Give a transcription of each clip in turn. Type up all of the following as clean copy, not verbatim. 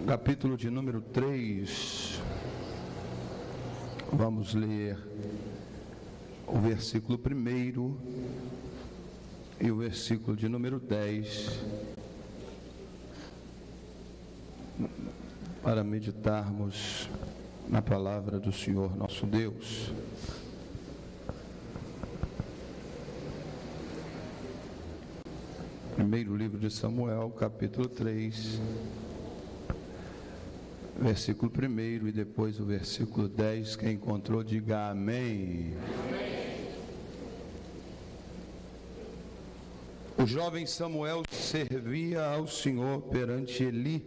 capítulo de número 3, vamos ler o versículo 1 e o versículo de número 10, para meditarmos na palavra do Senhor nosso Deus. Primeiro livro de Samuel, capítulo 3, versículo 1 e depois o versículo 10. Quem encontrou, diga amém. O jovem Samuel servia ao Senhor perante Eli.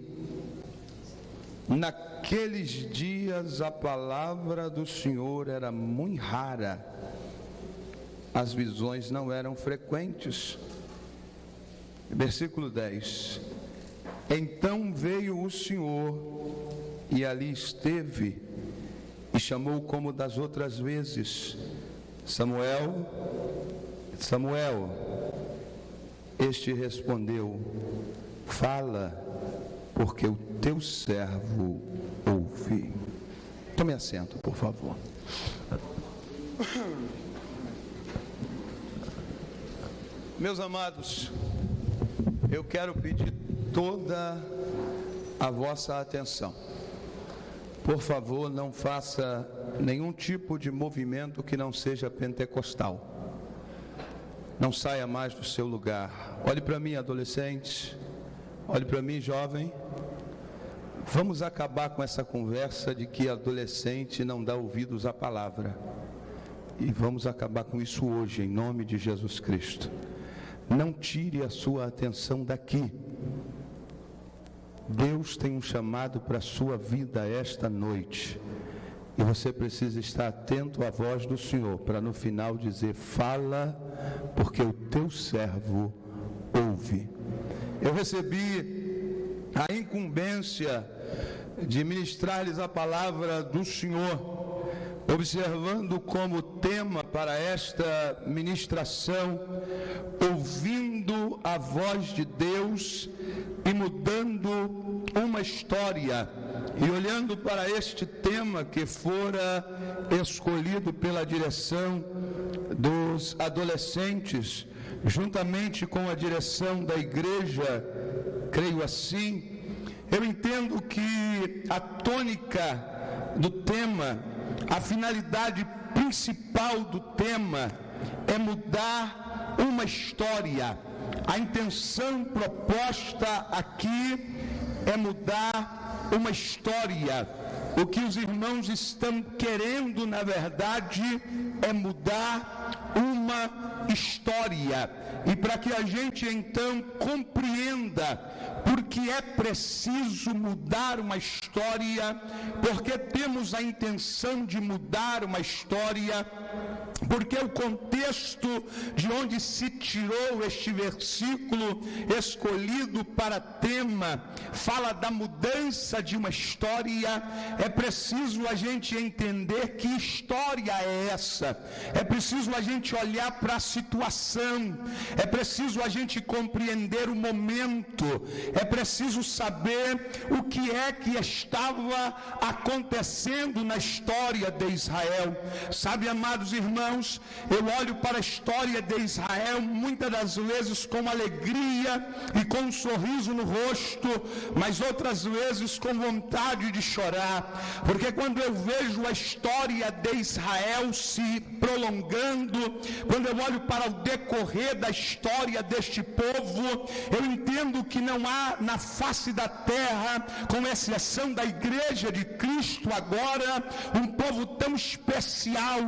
Naqueles dias a palavra do Senhor era muito rara, as visões não eram frequentes. Versículo 10: Então veio o Senhor e ali esteve e chamou como das outras vezes: Samuel, Samuel. Este respondeu: Fala, porque o teu servo ouve. Tome assento, por favor. Meus amados, eu quero pedir toda a vossa atenção. Por favor, não faça nenhum tipo de movimento que não seja pentecostal. Não saia mais do seu lugar. Olhe para mim, adolescente. Olhe para mim, jovem. Vamos acabar com essa conversa de que adolescente não dá ouvidos à palavra. E vamos acabar com isso hoje, em nome de Jesus Cristo. Não tire a sua atenção daqui. Deus tem um chamado para a sua vida esta noite. E você precisa estar atento à voz do Senhor, para no final dizer: Fala, porque o teu servo ouve. Eu recebi a incumbência de ministrar-lhes a palavra do Senhor, observando como tema para esta ministração, ouvindo a voz de Deus e mudando uma história. E olhando para este tema que fora escolhido pela direção dos adolescentes, juntamente com a direção da igreja, creio assim, eu entendo que a tônica do tema, a finalidade principal do tema é mudar uma história. A intenção proposta aqui é mudar uma história. O que os irmãos estão querendo, na verdade, é mudar uma história. E para que a gente então compreenda por que é preciso mudar uma história, porque temos a intenção de mudar uma história, porque o contexto de onde se tirou este versículo escolhido para tema fala da mudança de uma história. É preciso a gente entender que história é essa. É preciso a gente olhar para a situação. É preciso a gente compreender o momento. É preciso saber o que é que estava acontecendo na história de Israel. Sabe, amados irmãos, eu olho para a história de Israel muitas das vezes com alegria e com um sorriso no rosto, mas outras vezes com vontade de chorar, porque quando eu vejo a história de Israel se prolongando, quando eu olho para o decorrer da história deste povo, eu entendo que não há na face da terra, com exceção da igreja de Cristo agora, um povo tão especial,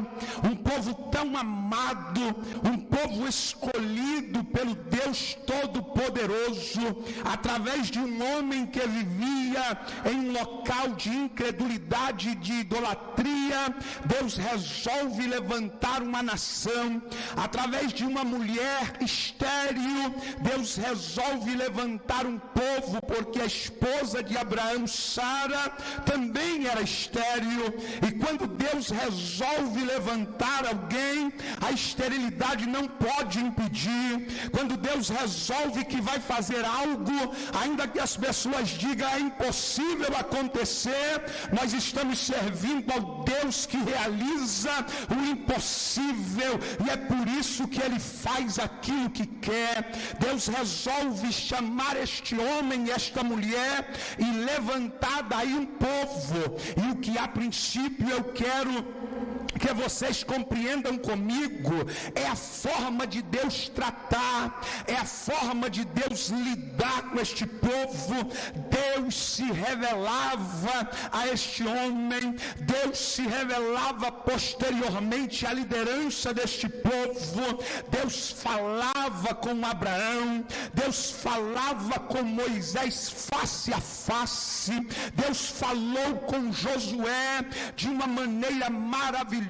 um povo tão amado, um povo escolhido pelo Deus Todo-Poderoso, através de um homem que vivia em um local de incredulidade, de idolatria. Deus resolve levantar uma nação. Através de uma mulher estéril, Deus resolve levantar um povo, porque a esposa de Abraão, Sara, também era estéril. E quando Deus resolve levantar alguém, a esterilidade não pode impedir. Quando Deus resolve que vai fazer algo, ainda que as pessoas digam: é impossível acontecer, nós estamos servindo ao Deus que realiza o impossível, e é por isso que Ele faz aquilo que quer. Deus resolve chamar este homem e esta mulher e levantar daí um povo, e o que a princípio eu quero que vocês compreendam comigo, é a forma de Deus tratar, é a forma de Deus lidar com este povo. Deus se revelava a este homem, Deus se revelava posteriormente à liderança deste povo. Deus falava com Abraão, Deus falava com Moisés face a face, Deus falou com Josué de uma maneira maravilhosa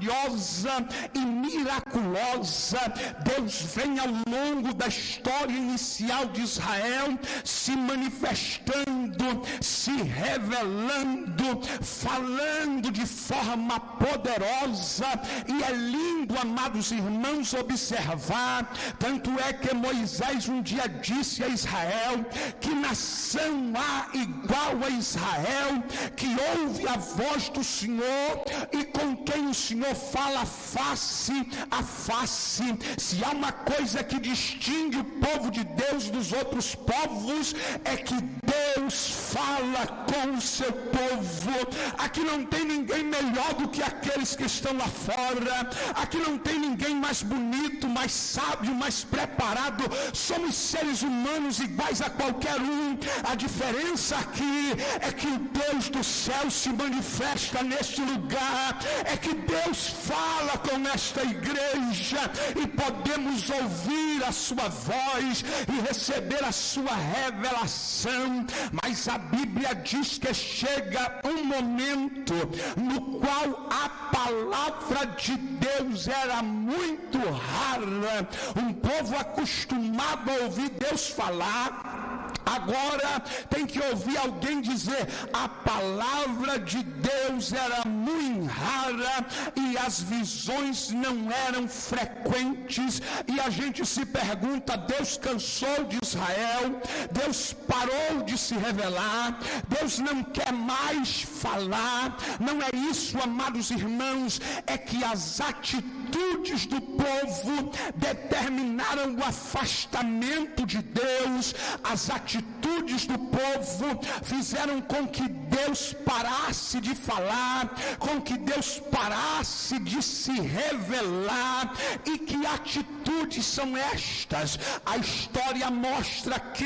e miraculosa. Deus vem ao longo da história inicial de Israel se manifestando, se revelando, falando de forma poderosa, e é lindo, amados irmãos, observar. Tanto é que Moisés um dia disse a Israel: que nação há igual a Israel, que ouve a voz do Senhor e com quem o Senhor fala face a face. Se há uma coisa que distingue o povo de Deus dos outros povos, é que Deus fala com o seu povo. Aqui não tem ninguém melhor do que aqueles que estão lá fora. Aqui não tem ninguém mais bonito, mais sábio, mais preparado. Somos seres humanos iguais a qualquer um. A diferença aqui é que o Deus do céu se manifesta neste lugar, é que Deus fala com esta igreja e podemos ouvir a sua voz e receber a sua revelação. Mas a Bíblia diz que chega um momento no qual a palavra de Deus era muito rara. Um povo acostumado a ouvir Deus falar, agora tem que ouvir alguém dizer: a palavra de Deus era muito rara e as visões não eram frequentes. E a gente se pergunta: Deus cansou de Israel? Deus parou de se revelar? Deus não quer mais falar? Não é isso, amados irmãos, é que as atitudes do povo determinaram o afastamento de Deus. As atitudes do povo fizeram com que Deus parasse de falar, com que Deus parasse de se revelar. E que atitudes são estas? A história mostra que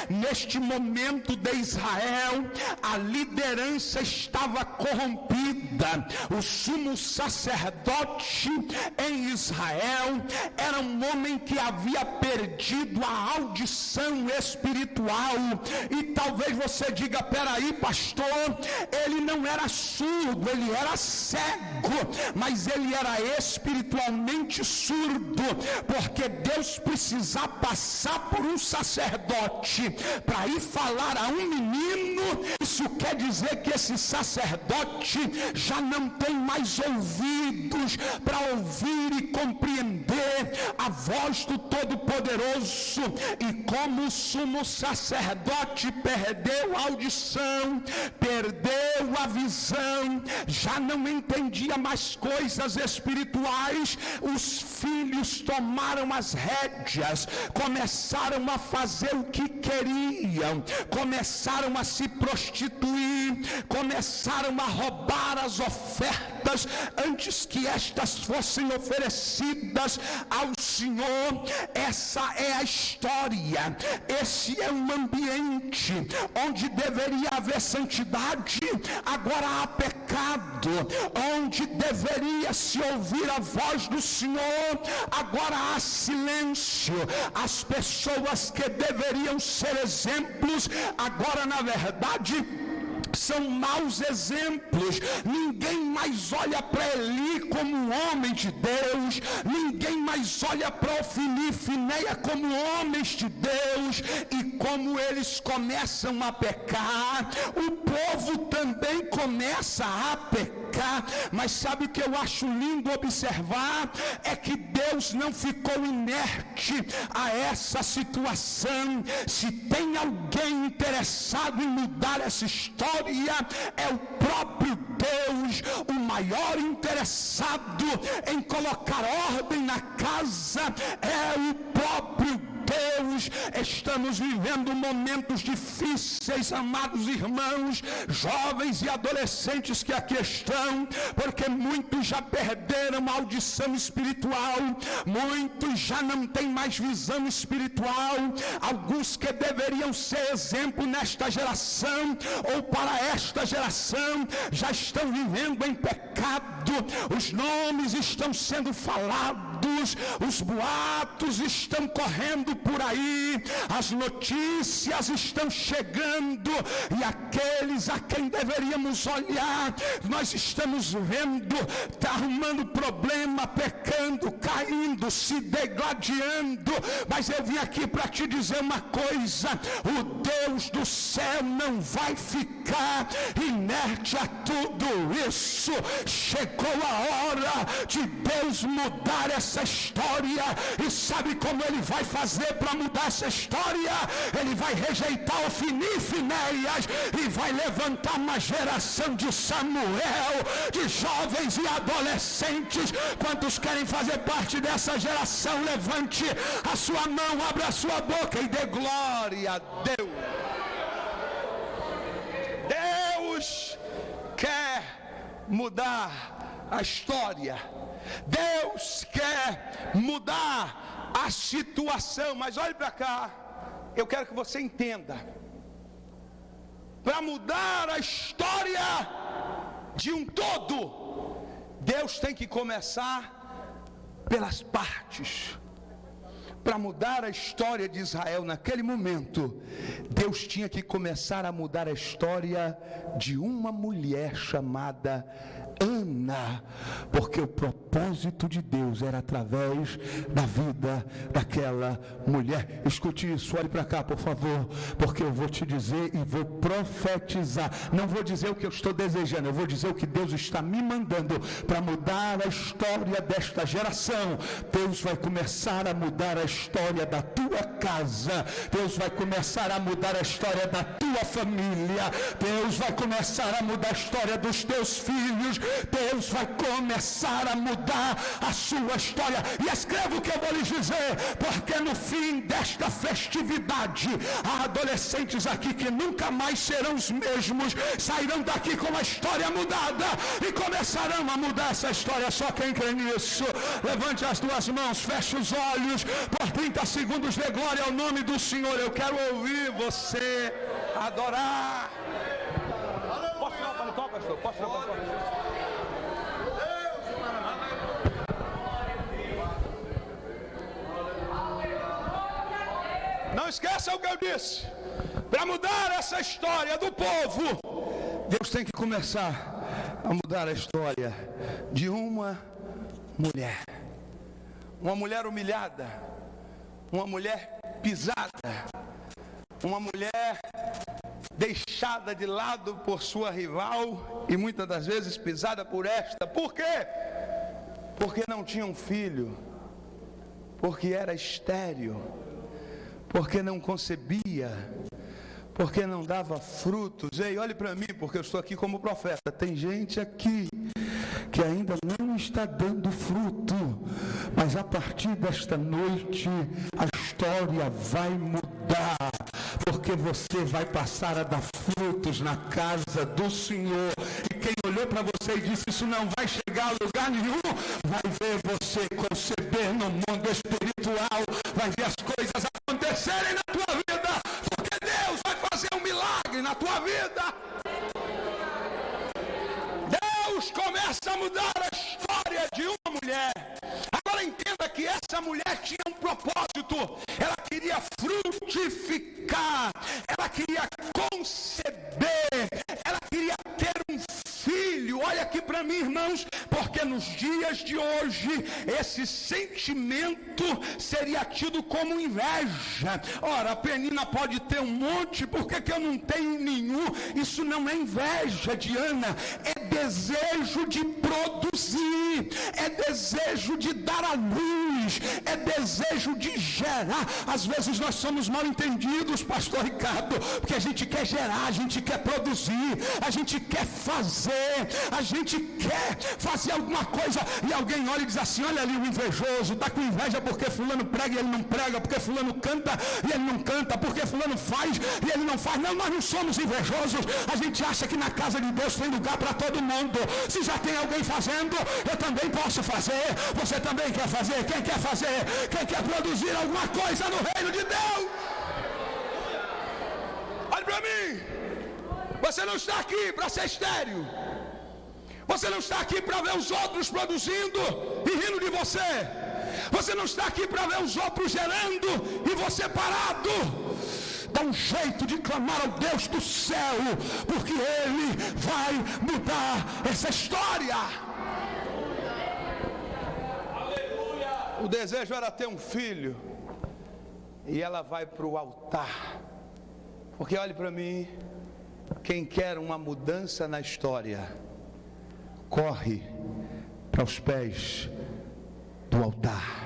neste momento de Israel, a liderança estava corrompida. O sumo sacerdote em Israel era um homem que havia perdido a audição espiritual. E talvez você diga: peraí, pastor, ele não era surdo, ele era cego, mas ele era espiritualmente surdo, porque Deus precisava passar por um sacerdote para ir falar a um menino. Isso quer dizer que esse sacerdote já não tem mais ouvidos para ouvir e compreender a voz do Todo-Poderoso. E como o sumo sacerdote perdeu a audição, perdeu a visão, já não entendia mais coisas espirituais, os filhos tomaram as rédeas, começaram a fazer o que queriam, começaram a se prostituir, começaram a roubar as ofertas antes que estas fossem oferecidas ao Senhor. Essa é a história. Esse é um ambiente onde deveria haver santidade, agora há pecado. Onde deveria se ouvir a voz do Senhor, agora há silêncio. As pessoas que deveriam ser exemplos, agora na verdade são maus exemplos. Ninguém mais olha para Eli como um homem de Deus, ninguém mais olha para Ofni e Finéia como homens de Deus. E como eles começam a pecar, o povo também começa a pecar. pecar. Mas sabe o que eu acho lindo observar? É que Deus não ficou inerte a essa situação. Se tem alguém interessado em mudar essa história, é o próprio Deus. O maior interessado em colocar ordem na casa é o próprio Deus. Estamos vivendo momentos difíceis, amados irmãos, jovens e adolescentes que aqui estão, porque muitos já perderam a audição espiritual, muitos já não têm mais visão espiritual, alguns que deveriam ser exemplo nesta geração ou para esta geração já estão vivendo em pecado. Os nomes estão sendo falados, os boatos estão correndo por aí, as notícias estão chegando, e aqueles a quem deveríamos olhar, nós estamos vendo, está arrumando problema, pecando, caindo, se degladiando. Mas eu vim aqui para te dizer uma coisa: o Deus do céu não vai ficar inerte a tudo isso. Chegou a hora de Deus mudar essa história, e sabe como Ele vai fazer para mudar essa história? Ele vai rejeitar Ofni e Finéias e vai levantar uma geração de Samuel, de jovens e adolescentes. Quantos querem fazer parte dessa geração? Levante a sua mão, abra a sua boca e dê glória a Deus. Deus quer mudar a história. Deus quer mudar a situação. Mas olhe para cá, eu quero que você entenda: para mudar a história de um todo, Deus tem que começar pelas partes. Para mudar a história de Israel naquele momento, Deus tinha que começar a mudar a história de uma mulher chamada Ana, porque o propósito de Deus era através da vida daquela mulher. Escute isso, olhe para cá, por favor, porque eu vou te dizer e vou profetizar. Não vou dizer o que eu estou desejando, eu vou dizer o que Deus está me mandando para mudar a história desta geração. Deus vai começar a mudar a história da tua casa, Deus vai começar a mudar a história da tua família, Deus vai começar a mudar a história dos teus filhos, Deus vai começar a mudar a sua história. E escreva o que eu vou lhes dizer, porque no fim desta festividade, há adolescentes aqui que nunca mais serão os mesmos, sairão daqui com a história mudada e começarão a mudar essa história. Só quem crê nisso, levante as duas mãos, feche os olhos, por 30 segundos dê glória ao nome do Senhor. Eu quero ouvir você adorar. Posso tirar o paletó, pastor? Posso tirar o paletó? Não esqueça o que eu disse. Para mudar essa história do povo, Deus tem que começar a mudar a história de uma mulher. Uma mulher humilhada, uma mulher pisada, uma mulher deixada de lado por sua rival e muitas das vezes pisada por esta. Por quê? Porque não tinha um filho, porque era estéril, porque não concebia, porque não dava frutos. Ei, olhe para mim, porque eu estou aqui como profeta. Tem gente aqui que ainda não está dando fruto, mas a partir desta noite a história vai mudar, porque você vai passar a dar frutos na casa do Senhor. E quem olhou para você e disse isso não vai chegar a lugar nenhum, vai ver você conceber no mundo espiritual, vai ver as coisas acontecerem na tua vida, porque Deus vai fazer um milagre na tua vida. Deus começa a mudar a história de uma mulher. Agora entenda que essa mulher tinha um propósito. Ela queria frutificar, ela queria conceber, ela queria ter um filho. Olha aqui para mim, irmãos, porque nos dias de hoje esse sentimento seria tido como inveja. Ora, a Penina pode ter um monte, por que eu não tenho nenhum? Isso não é inveja, Diana, é desejo de produzir, é desejo de dar à luz, é desejo de gerar. Às vezes nós somos mal entendidos, pastor Ricardo, porque a gente quer gerar, a gente quer produzir, a gente quer fazer, a gente quer fazer alguma coisa, e alguém olha e diz assim: olha ali o invejoso, está com inveja porque fulano prega e ele não prega, porque fulano canta e ele não canta, porque fulano faz e ele não faz. Não, nós não somos invejosos. A gente acha que na casa de Deus tem lugar para todo mundo. Se já tem alguém fazendo, eu também posso fazer, você também quer fazer. Quem quer fazer? Quem quer produzir alguma coisa no reino de Deus? Olhe para mim, você não está aqui para ser estéril, você não está aqui para ver os outros produzindo e rindo de você, você não está aqui para ver os outros gerando e você parado. Dá um jeito de clamar ao Deus do céu, porque Ele vai mudar essa história. O desejo era ter um filho, e ela vai para o altar, porque olhe para mim, quem quer uma mudança na história, corre para os pés do altar.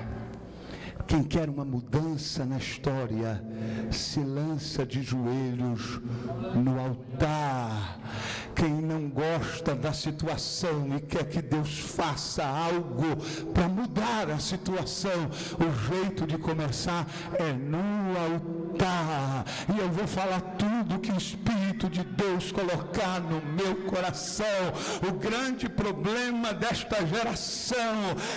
Quem quer uma mudança na história, se lança de joelhos no altar. Quem não gosta da situação e quer que Deus faça algo para mudar a situação, o jeito de começar é no altar. E eu vou falar tudo que o Espírito de Deus colocar no meu coração. O grande problema desta geração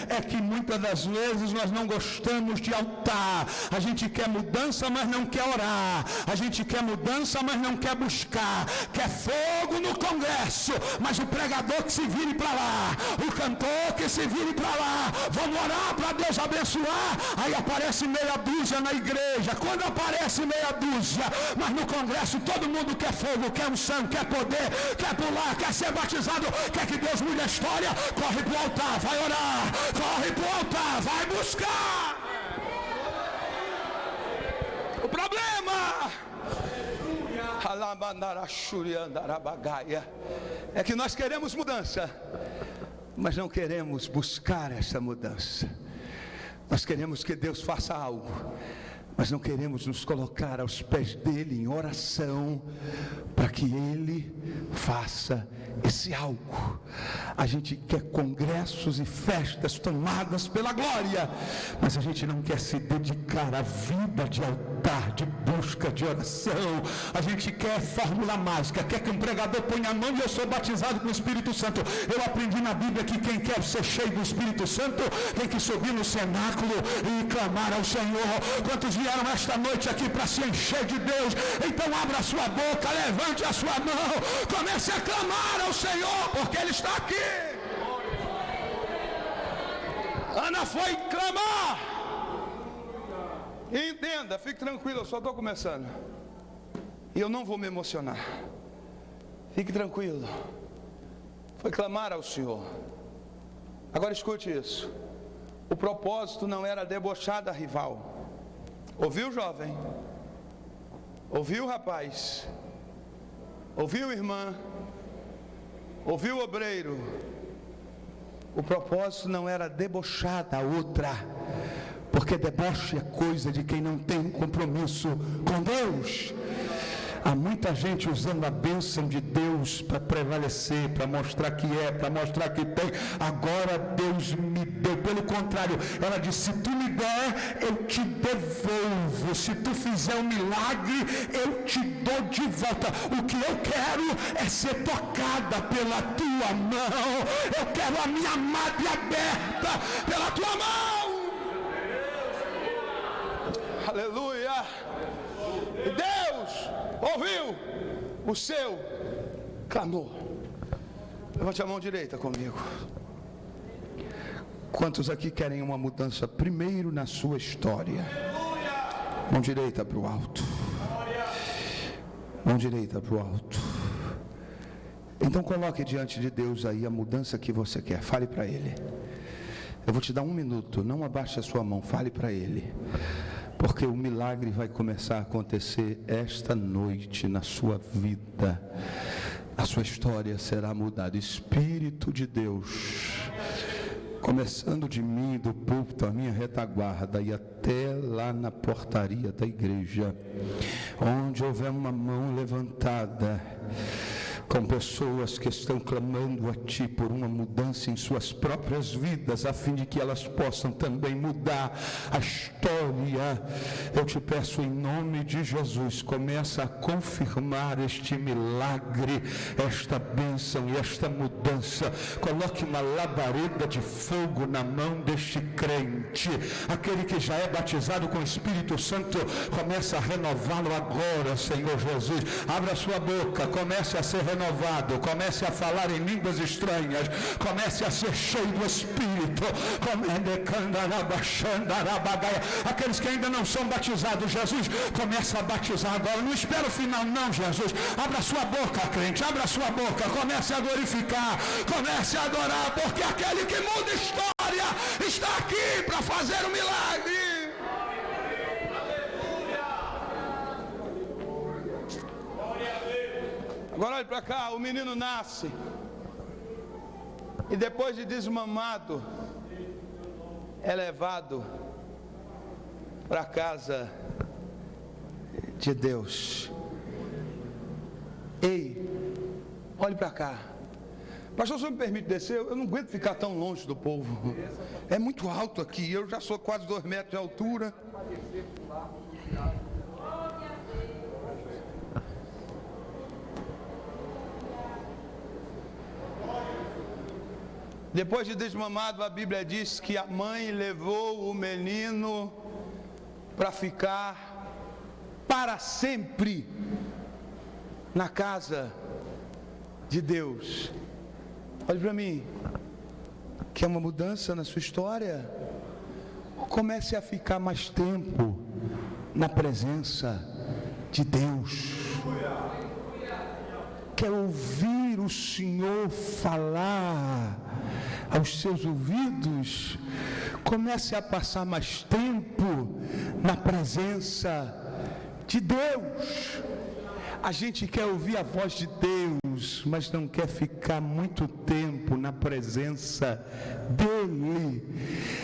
é que muitas das vezes nós não gostamos de altar. A gente quer mudança, mas não quer orar. A gente quer mudança, mas não quer buscar. Quer fogo no congresso, mas o pregador que se vire para lá, o cantor que se vire para lá. Vamos orar para Deus abençoar. Aí aparece meia dúzia na igreja. Quando aparece meia dúzia, mas no congresso todo mundo quer fogo, quer unção, quer poder, quer pular, quer ser batizado, quer que Deus mude a história. Corre para o altar, vai orar. Corre para o altar, vai buscar. O problema é que nós queremos mudança, mas não queremos buscar essa mudança. Nós queremos que Deus faça algo, mas não queremos nos colocar aos pés dele em oração para que ele faça esse algo. A gente quer congressos e festas tomadas pela glória, mas a gente não quer se dedicar à vida de altar, de busca, de oração. A gente quer fórmula mágica, quer que um pregador ponha a mão e eu sou batizado com o Espírito Santo. Eu aprendi na Bíblia que quem quer ser cheio do Espírito Santo tem que subir no cenáculo e clamar ao Senhor. Quantos vieram esta noite aqui para se encher de Deus? Então abra a sua boca, levante a sua mão, comece a clamar ao Senhor, porque Ele está aqui. Ana foi clamar. E entenda, fique tranquilo, eu só estou começando. E eu não vou me emocionar. Fique tranquilo. Foi clamar ao Senhor. Agora escute isso. O propósito não era debochar da rival. Ouviu, jovem? Ouviu, rapaz? Ouviu, irmã? Ouviu, obreiro? O propósito não era debochar da outra, porque deboche é coisa de quem não tem compromisso com Deus. Há muita gente usando a bênção de Deus para prevalecer, para mostrar que é, para mostrar que tem. Agora Deus me deu. Pelo contrário, ela disse: se tu me der, eu te devolvo. Se tu fizer um milagre, eu te dou de volta. O que eu quero é ser tocada pela tua mão. Eu quero a minha madre aberta pela tua mão. Aleluia. E Deus ouviu o seu clamor. Levante a mão direita comigo. Quantos aqui querem uma mudança primeiro na sua história? Mão direita para o alto. Mão direita para o alto. Então coloque diante de Deus aí a mudança que você quer. Fale para Ele. Eu vou te dar 1 minuto, não abaixe a sua mão, fale para Ele. Porque o milagre vai começar a acontecer esta noite na sua vida. A sua história será mudada. Espírito de Deus, começando de mim, do púlpito, a minha retaguarda, e até lá na portaria da igreja, onde houver uma mão levantada, com pessoas que estão clamando a Ti por uma mudança em suas próprias vidas, a fim de que elas possam também mudar a história. Eu te peço em nome de Jesus, começa a confirmar este milagre, esta bênção e esta mudança. Coloque uma labareda de fogo na mão deste crente, aquele que já é batizado com o Espírito Santo, começa a renová-lo agora, Senhor Jesus. Abra sua boca, comece a ser renovado, comece a falar em línguas estranhas, comece a ser cheio do Espírito. Aqueles que ainda não são batizados, Jesus, começa a batizar agora. Não espera o final não, Jesus. Abra sua boca, crente, abra sua boca, comece a glorificar, comece a adorar, porque aquele que muda a história está aqui para fazer um milagre. Agora olhe para cá, o menino nasce, e depois de desmamado, é levado para a casa de Deus. Ei, olhe para cá. Pastor, se eu me permite descer, eu não aguento ficar tão longe do povo. É muito alto aqui, eu já sou quase 2 metros de altura. Depois de desmamado, a Bíblia diz que a mãe levou o menino para ficar para sempre na casa de Deus. Olhe para mim, quer uma mudança na sua história? Comece a ficar mais tempo na presença de Deus. Quer ouvir o Senhor falar aos seus ouvidos? Comece a passar mais tempo na presença de Deus. A gente quer ouvir a voz de Deus, mas não quer ficar muito tempo na presença dEle.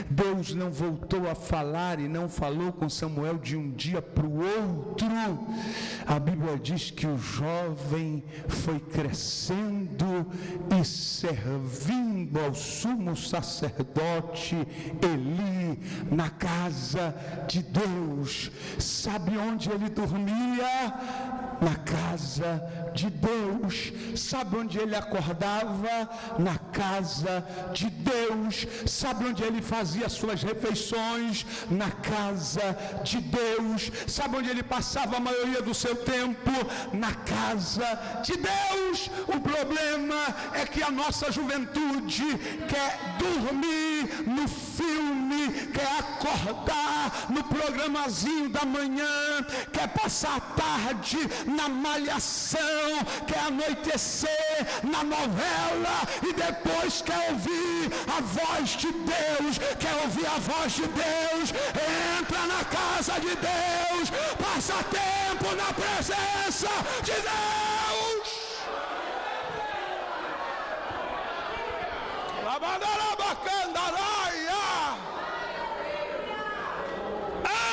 Deus não voltou a falar e não falou com Samuel de um dia para o outro. A Bíblia diz que o jovem foi crescendo e servindo ao sumo sacerdote Eli na casa de Deus. Sabe onde ele dormia? Na casa de Deus. Sabe onde ele acordava? Na casa de Deus. Sabe onde ele fazia suas refeições? Na casa de Deus. Sabe onde ele passava a maioria do seu tempo? Na casa de Deus. O problema é que a nossa juventude quer dormir no filme, quer acordar no programazinho da manhã, quer passar a tarde na malhação, quer anoitecer na novela e depois quer ouvir a voz de Deus. Quer ouvir a voz de Deus? Entra na casa de Deus, passa tempo na presença de Deus.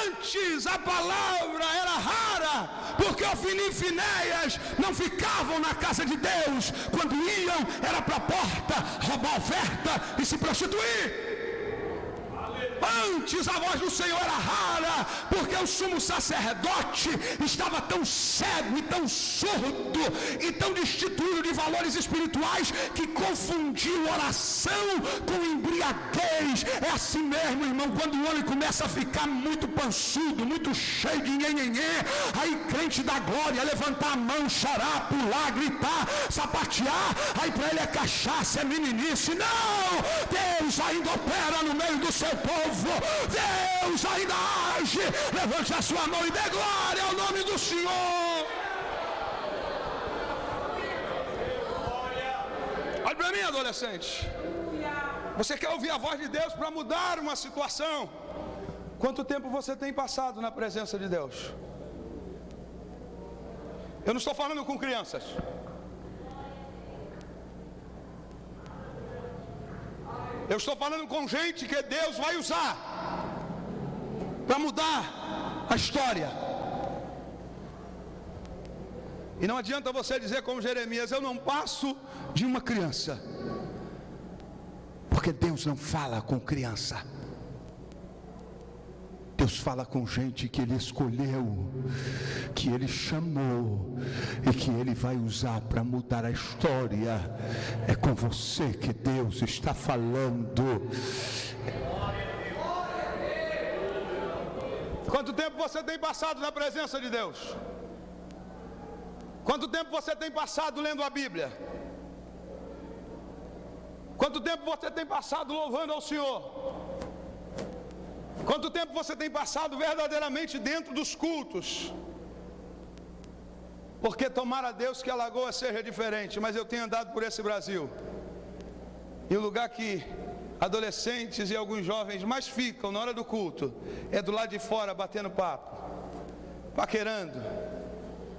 Antes a palavra era rara, porque Ofni e Finéias não ficavam na casa de Deus. Quando iam, era para a porta roubar oferta e se prostituir. Antes a voz do Senhor era rara, porque o sumo sacerdote estava tão cego e tão surdo e tão destituído de valores espirituais que confundiu oração com embriaguez. É assim mesmo, irmão, quando o homem começa a ficar muito pançudo, muito cheio de nhenhenhê, aí crente da glória, levantar a mão, chorar, pular, gritar, sapatear, aí para ele é cachaça, é meninice. Não! Deus ainda opera no meio do seu povo. Deus ainda age. Levante a sua mão e dê glória ao nome do Senhor. Olha para mim, adolescente. Você quer ouvir a voz de Deus para mudar uma situação? Quanto tempo você tem passado na presença de Deus? Eu não estou falando com crianças. Eu estou falando com gente que Deus vai usar para mudar a história. E não adianta você dizer como Jeremias: eu não passo de uma criança. Porque Deus não fala com criança. Deus fala com gente que Ele escolheu, que Ele chamou e que Ele vai usar para mudar a história. É com você que Deus está falando. Quanto tempo você tem passado na presença de Deus? Quanto tempo você tem passado lendo a Bíblia? Quanto tempo você tem passado louvando ao Senhor? Quanto tempo você tem passado verdadeiramente dentro dos cultos? Porque tomara a Deus que Alagoas seja diferente, mas eu tenho andado por esse Brasil, e o lugar que adolescentes e alguns jovens mais ficam na hora do culto é do lado de fora, batendo papo, paquerando.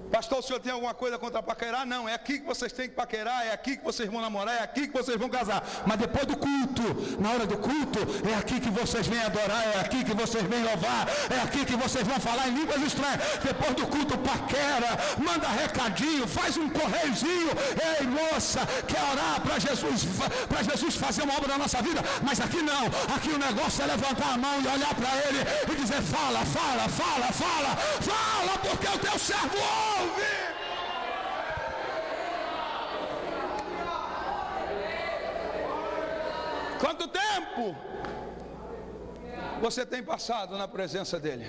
Pastor, o senhor tem alguma coisa contra paquerar? Não, é aqui que vocês têm que paquerar, é aqui que vocês vão namorar, é aqui que vocês vão casar. Mas depois do culto, na hora do culto, é aqui que vocês vêm adorar, é aqui que vocês vêm louvar, é aqui que vocês vão falar em línguas estranhas. Depois do culto, paquera, manda recadinho, faz um correiozinho. Ei, moça, quer orar para Jesus fazer uma obra na nossa vida? Mas aqui não, aqui o negócio é levantar a mão e olhar para Ele e dizer: fala, fala, fala, fala, fala, porque o teu servo ouve. Quanto tempo você tem passado na presença dele?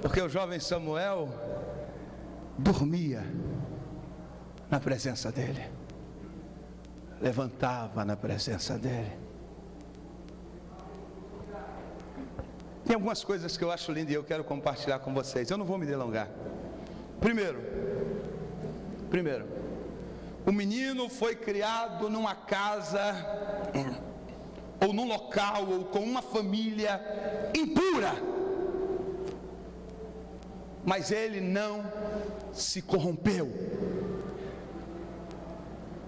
Porque o jovem Samuel dormia na presença dele, levantava na presença dele. Tem algumas coisas que eu acho lindas e eu quero compartilhar com vocês. Eu não vou me delongar. Primeiro, o menino foi criado numa casa, ou num local, ou com uma família impura. Mas ele não se corrompeu.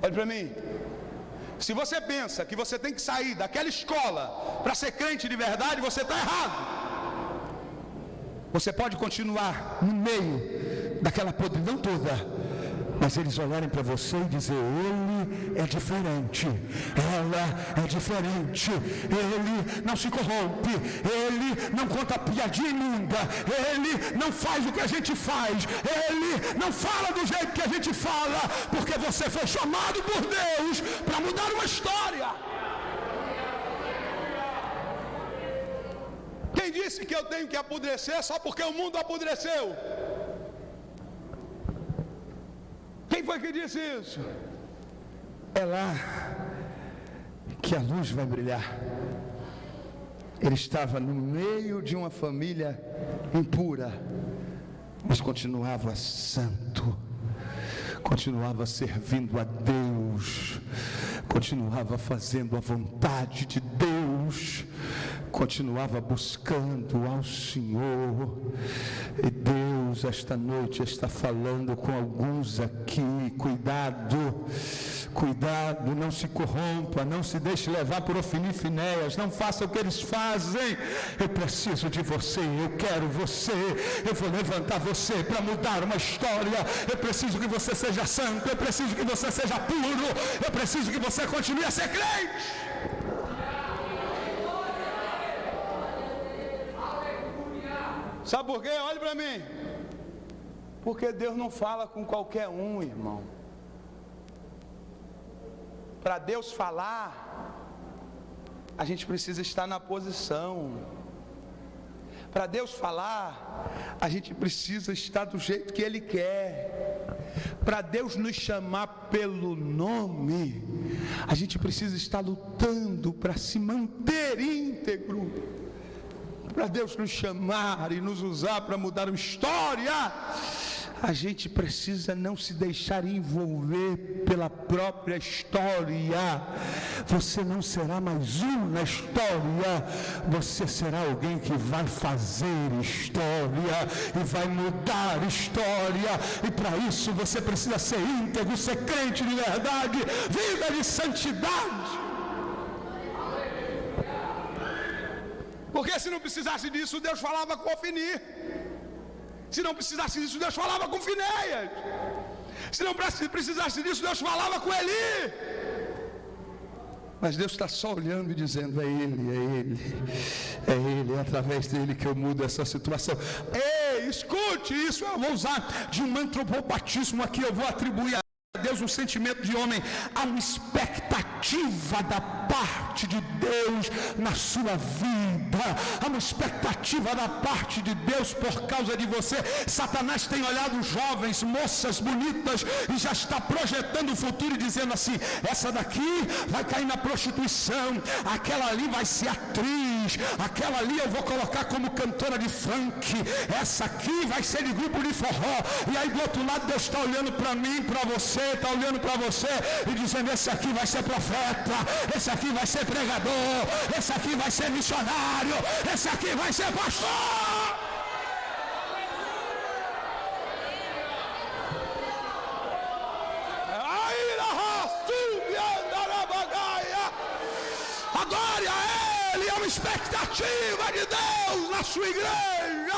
Olha para mim. Se você pensa que você tem que sair daquela escola para ser crente de verdade, você está errado. Você pode continuar no meio daquela podridão toda, mas eles olharem para você e dizer: ele é diferente, ela é diferente, ele não se corrompe, ele não conta piadinha imunda, ele não faz o que a gente faz, ele não fala do jeito que a gente fala, porque você foi chamado por Deus para mudar uma história. Quem disse que eu tenho que apodrecer só porque o mundo apodreceu? Quem foi que disse isso? É lá que a luz vai brilhar. Ele estava no meio de uma família impura, mas continuava santo, continuava servindo a Deus, continuava fazendo a vontade de Deus, continuava buscando ao Senhor. E Deus esta noite está falando com alguns aqui: cuidado, cuidado, não se corrompa, não se deixe levar por Ofni e Finéias, não faça o que eles fazem. Eu preciso de você, eu quero você, eu vou levantar você para mudar uma história. Eu preciso que você seja santo, eu preciso que você seja puro, eu preciso que você continue a ser crente. Sabe por quê? Olhe para mim. Porque Deus não fala com qualquer um, irmão. Para Deus falar, a gente precisa estar na posição. Para Deus falar, a gente precisa estar do jeito que Ele quer. Para Deus nos chamar pelo nome, a gente precisa estar lutando para se manter íntegro. Para Deus nos chamar e nos usar para mudar uma história, A gente precisa não se deixar envolver pela própria história. Você não será mais um na história, você será alguém que vai fazer história e vai mudar história, e para isso você precisa ser íntegro, ser crente de verdade, vida de santidade. Porque se não precisasse disso, Deus falava com Ofni. Se não precisasse disso, Deus falava com Finéias. Se não precisasse disso, Deus falava com Eli. Mas Deus está só olhando e dizendo: é Ele, é através dele que eu mudo essa situação. Ei, escute isso, eu vou usar de um antropopatismo aqui, eu vou atribuir a Deus um sentimento de homem, há uma expectativa da parte de Deus na sua vida, há uma expectativa da parte de Deus por causa de você. Satanás tem olhado jovens, moças bonitas e já está projetando o futuro e dizendo assim: essa daqui vai cair na prostituição, aquela ali vai ser atriz, aquela ali eu vou colocar como cantora de funk, essa aqui vai ser de grupo de forró. E aí do outro lado Deus está olhando para mim, para você, está olhando para você e dizendo: esse aqui vai ser profeta, esse aqui vai ser pregador, esse aqui vai ser missionário, esse aqui vai ser pastor. Adore a Ele, é uma expectativa de Deus na sua igreja.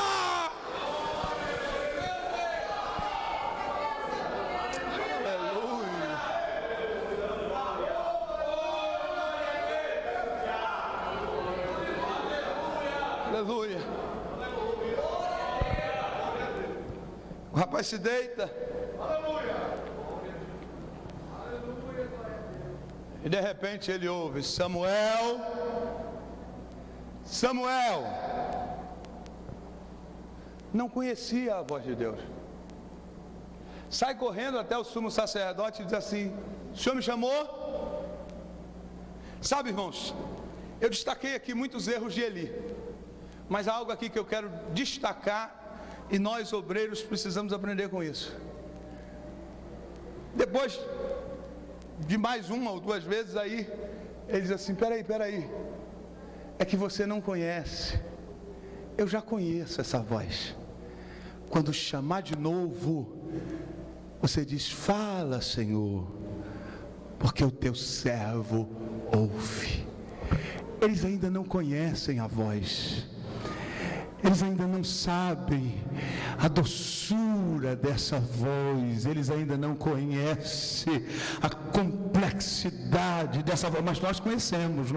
Aleluia. O rapaz se deita. E de repente ele ouve: Samuel, Samuel. Não conhecia a voz de Deus. Sai correndo até o sumo sacerdote e diz assim: o senhor me chamou? Sabe, irmãos, eu destaquei aqui muitos erros de Eli, mas há algo aqui que eu quero destacar, e nós obreiros precisamos aprender com isso. Depois de mais uma ou duas vezes aí, ele diz assim: peraí, é que você não conhece, eu já conheço essa voz. Quando chamar de novo, você diz: fala, Senhor, porque o teu servo ouve. Eles ainda não conhecem a voz, eles ainda não sabem a doçura dessa voz, eles ainda não conhecem a complexidade dessa voz, mas nós conhecemos,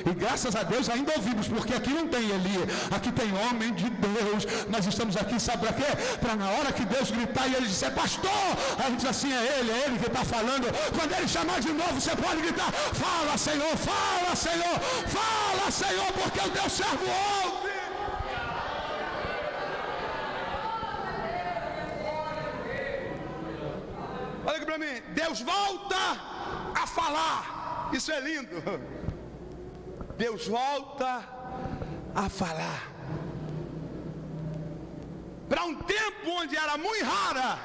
e graças a Deus ainda ouvimos, porque aqui não tem Eli, aqui tem homem de Deus. Nós estamos aqui, sabe para quê? Para na hora que Deus gritar e ele disser: pastor, a gente diz assim: é Ele que está falando. Quando ele chamar de novo, você pode gritar: fala, Senhor, fala, Senhor, fala, Senhor, porque o teu servo ouve. Olha aqui para mim, Deus volta a falar. Isso é lindo. Deus volta a falar. Para um tempo onde era muito rara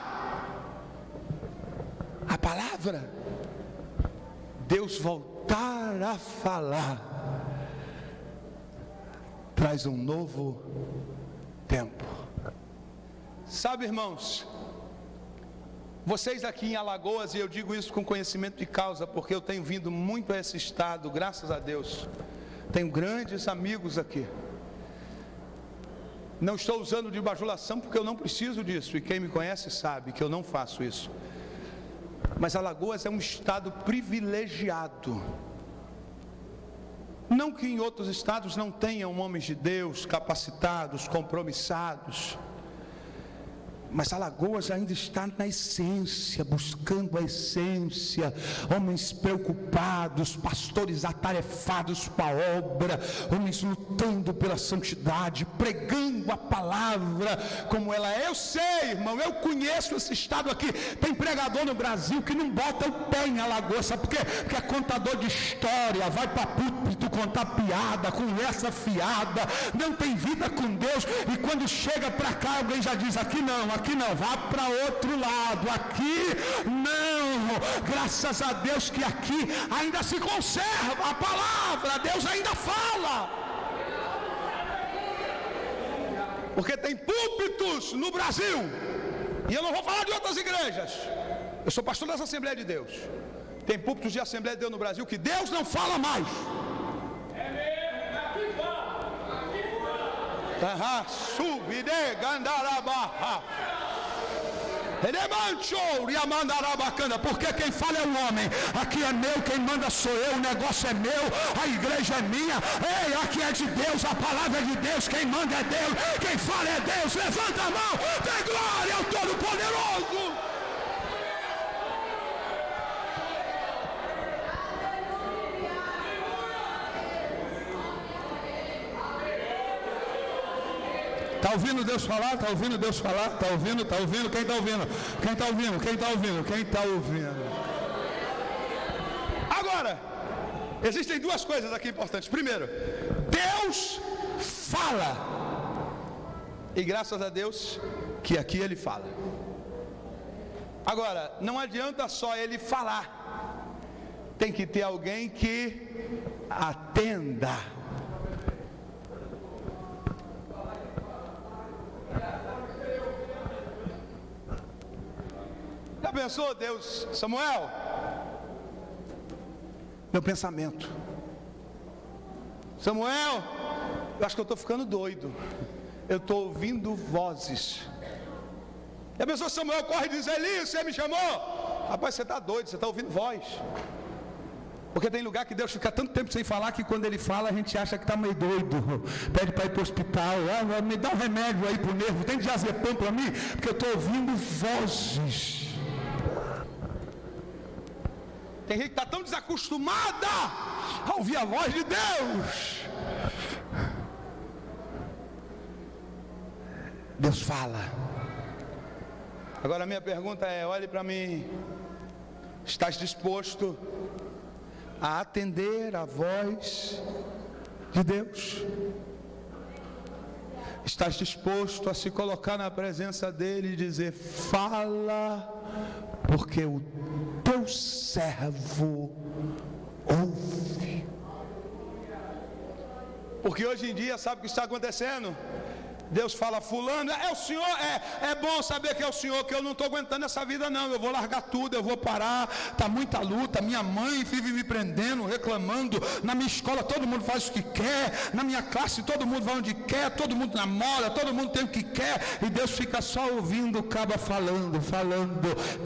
a palavra, Deus voltar a falar traz um novo tempo. Sabe, irmãos, vocês aqui em Alagoas, e eu digo isso com conhecimento de causa, porque eu tenho vindo muito a esse estado, graças a Deus. Tenho grandes amigos aqui. Não estou usando de bajulação, porque eu não preciso disso, e quem me conhece sabe que eu não faço isso. Mas Alagoas é um estado privilegiado. Não que em outros estados não tenham homens de Deus capacitados, compromissados, mas Alagoas ainda está na essência, buscando a essência, homens preocupados, pastores atarefados com a obra, homens lutando pela santidade, pregando a palavra como ela é. Eu sei, irmão, eu conheço esse estado aqui. Tem pregador no Brasil que não bota o pé em Alagoas, sabe por quê? Porque é contador de história, vai para púlpito púlpito contar piada, conversa fiada, não tem vida com Deus, e quando chega para cá alguém já diz, aqui não, vá para outro lado, aqui não. Graças a Deus que aqui ainda se conserva a palavra, Deus ainda fala. Porque tem púlpitos no Brasil, e eu não vou falar de outras igrejas, eu sou pastor dessa Assembleia de Deus. Tem púlpitos de Assembleia de Deus no Brasil que Deus não fala mais. É mesmo, aqui fala. Subide, gandarabaha. Porque quem fala é o homem. Aqui é meu, quem manda sou eu, o negócio é meu, a igreja é minha. Ei, aqui é de Deus, a palavra é de Deus, quem manda é Deus, quem fala é Deus. Levanta a mão, dê glória ao Todo-Poderoso. Está ouvindo Deus falar? Está ouvindo Deus falar? Está ouvindo? Está ouvindo? Quem está ouvindo? Quem está ouvindo? Quem está ouvindo? Quem está ouvindo? Agora, existem duas coisas aqui importantes. Primeiro, Deus fala. E graças a Deus que aqui Ele fala. Agora, não adianta só Ele falar. Tem que ter alguém que atenda. Já pensou, Deus, Samuel? Meu pensamento. Samuel, eu acho que eu estou ficando doido. Eu estou ouvindo vozes. Já pensou, Samuel corre e diz, Eli, você me chamou? Rapaz, você está doido, você está ouvindo voz. Porque tem lugar que Deus fica tanto tempo sem falar que quando Ele fala a gente acha que está meio doido. Pede para ir para o hospital, me dá um remédio aí para o nervo, tem diazepam para mim, porque eu estou ouvindo vozes. Tem gente que está tão desacostumada a ouvir a voz de Deus. Deus fala. Agora a minha pergunta é, olhe para mim. Estás disposto a atender a voz de Deus? Estás disposto a se colocar na presença dEle e dizer, fala, porque o teu servo ouve. Porque hoje em dia, sabe o que está acontecendo? Deus fala, fulano, é o Senhor, é bom saber que é o Senhor, que eu não estou aguentando essa vida não, eu vou largar tudo, eu vou parar, está muita luta, minha mãe vive me prendendo, reclamando, na minha escola todo mundo faz o que quer, na minha classe todo mundo vai onde quer, todo mundo namora, todo mundo tem o que quer, e Deus fica só ouvindo o caba falando,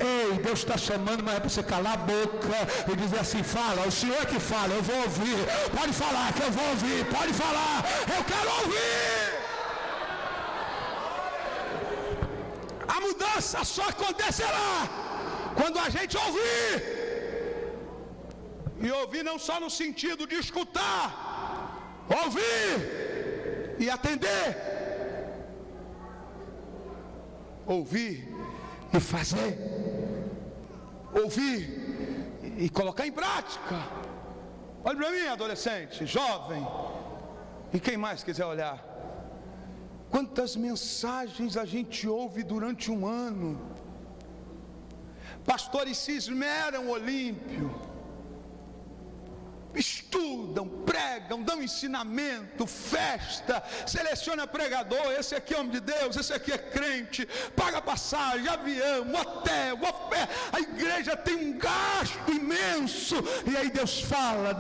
ei, Deus está chamando, mas é para você calar a boca, e dizer assim, fala, o Senhor é que fala, eu vou ouvir, pode falar que eu vou ouvir, pode falar, eu quero ouvir. A mudança só acontecerá quando a gente ouvir. E ouvir não só no sentido de escutar, ouvir e atender. Ouvir e fazer. Ouvir e colocar em prática. Olha para mim, adolescente, jovem, e quem mais quiser olhar. Quantas mensagens a gente ouve durante um ano. Pastores se esmeram, Olímpio, estudam, pregam, dão ensinamento, festa, seleciona pregador, esse aqui é homem de Deus, esse aqui é crente, paga passagem, avião, hotel, a igreja tem um gasto imenso, e aí Deus fala,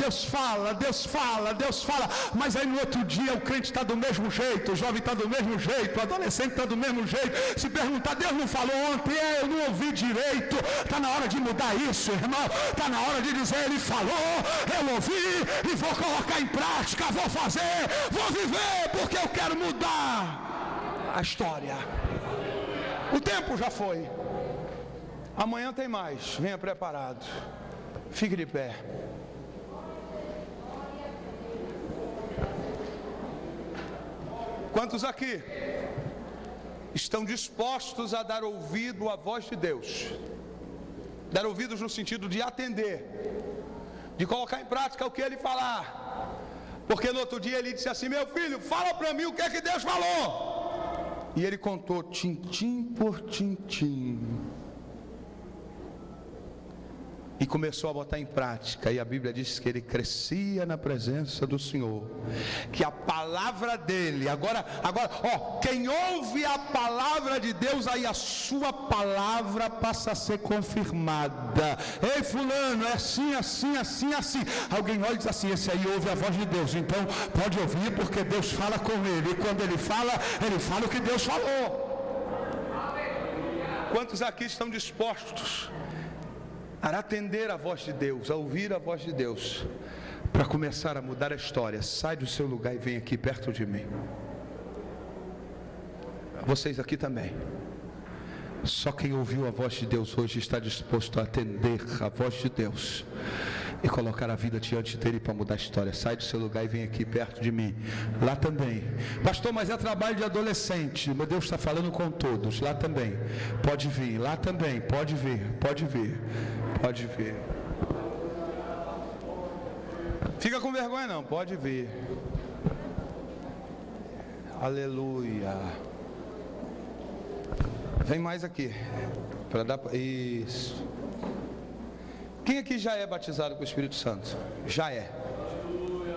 mas aí no outro dia o crente está do mesmo jeito, o jovem está do mesmo jeito, o adolescente está do mesmo jeito, se perguntar, Deus não falou ontem, eu não ouvi direito, está na hora de mudar isso, irmão, está na hora de dizer, Ele falou, eu ouvi, e vou colocar em prática, vou fazer, vou viver, porque eu quero mudar a história. O tempo já foi, amanhã tem mais, venha preparado, fique de pé. Quantos aqui estão dispostos a dar ouvido à voz de Deus? Dar ouvidos no sentido de atender, de colocar em prática o que Ele falar. Porque no outro dia ele disse assim: meu filho, fala para mim o que é que Deus falou. E ele contou tintim por tintim. E começou a botar em prática. E a Bíblia diz que ele crescia na presença do Senhor. Que a palavra dele, agora, quem ouve a palavra de Deus, aí a sua palavra passa a ser confirmada. Ei fulano, é assim, assim, assim, assim. Alguém olha e diz assim: esse aí ouve a voz de Deus, então pode ouvir, porque Deus fala com ele. E quando ele fala o que Deus falou. Quantos aqui estão dispostos a atender a voz de Deus, a ouvir a voz de Deus, para começar a mudar a história? Sai do seu lugar e vem aqui perto de mim. Vocês aqui também. Só quem ouviu a voz de Deus hoje está disposto a atender a voz de Deus e colocar a vida diante dele para mudar a história. Sai do seu lugar e vem aqui perto de mim. Lá também. Pastor, mas é trabalho de adolescente. Mas Deus está falando com todos. Lá também. Pode vir. Lá também. Pode vir. Pode vir. Pode vir. Fica com vergonha não. Pode vir. Aleluia. Vem mais aqui. Para dar isso. Quem aqui já é batizado com o Espírito Santo? Já é.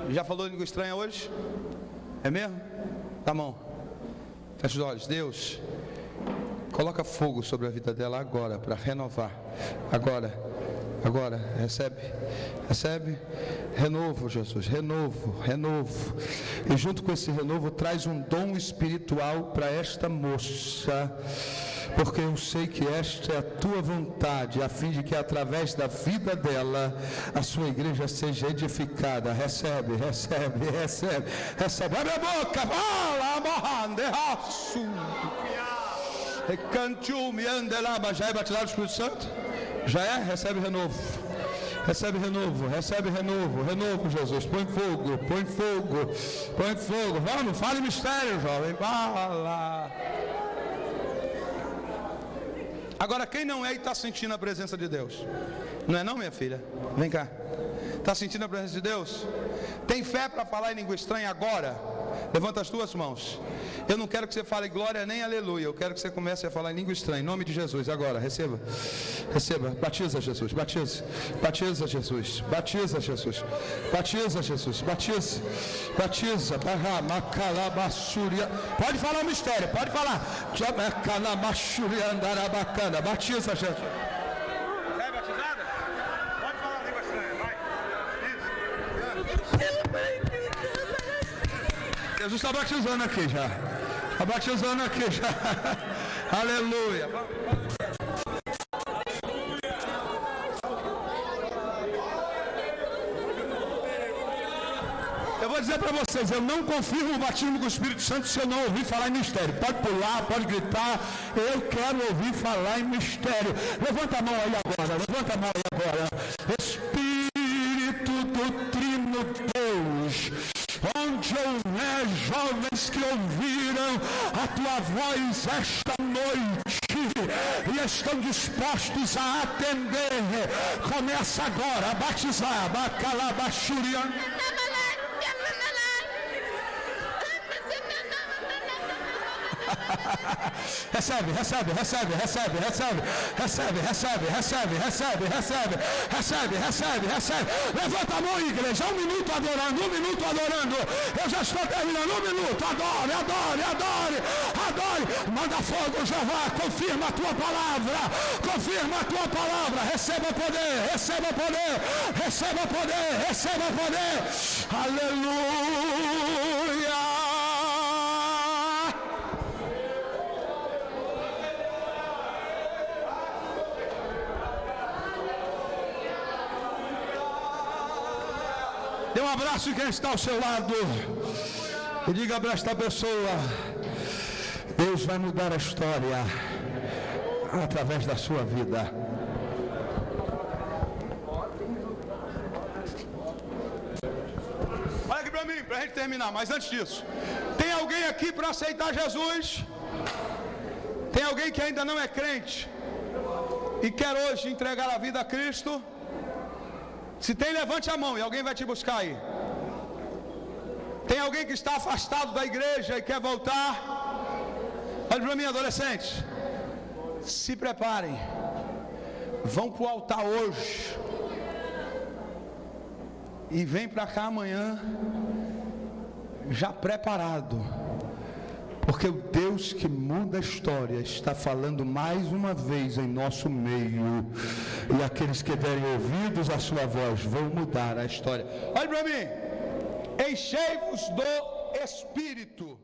Já falou língua estranha hoje? É mesmo? Tá bom. Fecha os olhos. Deus, coloca fogo sobre a vida dela agora, para renovar. Agora, recebe. Renovo, Jesus, renovo. E junto com esse renovo, traz um dom espiritual para esta moça. Porque eu sei que esta é a tua vontade, a fim de que através da vida dela, a sua igreja seja edificada. Recebe. Abre a boca, fala, já é batizado do Espírito Santo? Já é? Recebe renovo, Jesus. Põe fogo. Vamos, fale mistério, jovem. Fala. Agora, quem não é e está sentindo a presença de Deus? Não é não, minha filha? Vem cá. Está sentindo a presença de Deus? Tem fé para falar em língua estranha agora? Levanta as tuas mãos. Eu não quero que você fale glória nem aleluia. Eu quero que você comece a falar em língua estranha. Em nome de Jesus, agora. Receba. Batiza Jesus. Batiza Jesus. Pode falar o mistério. Pode falar. Batiza Jesus. Já é batizada? Pode falar a língua estranha. Vai. Jesus está batizando aqui já. Aleluia. Eu vou dizer para vocês, eu não confirmo o batismo com o Espírito Santo se eu não ouvir falar em mistério. Pode pular, pode gritar. Eu quero ouvir falar em mistério. Levanta a mão aí agora. Espírito do Trino Deus, onde houver jovens que ouviram a tua voz esta noite e estão dispostos a atender, começa agora a batizar. Recebe. Levanta a mão, igreja. 1 minuto adorando. Eu já estou terminando. 1 minuto. Adore. Manda fogo, Jeová. Confirma a tua palavra. Receba poder. Aleluia. Dê um abraço em quem está ao seu lado e diga para esta pessoa: Deus vai mudar a história através da sua vida. Olha aqui para mim, para a gente terminar, mas antes disso, tem alguém aqui para aceitar Jesus? Tem alguém que ainda não é crente e quer hoje entregar a vida a Cristo? Se tem, levante a mão e alguém vai te buscar aí. Tem alguém que está afastado da igreja e quer voltar? Olha para mim, adolescentes. Se preparem. Vão para o altar hoje. E vem para cá amanhã. Já preparado. Porque o Deus que muda a história está falando mais uma vez em nosso meio. E aqueles que derem ouvidos à sua voz vão mudar a história. Olha para mim. Enchei-vos do Espírito.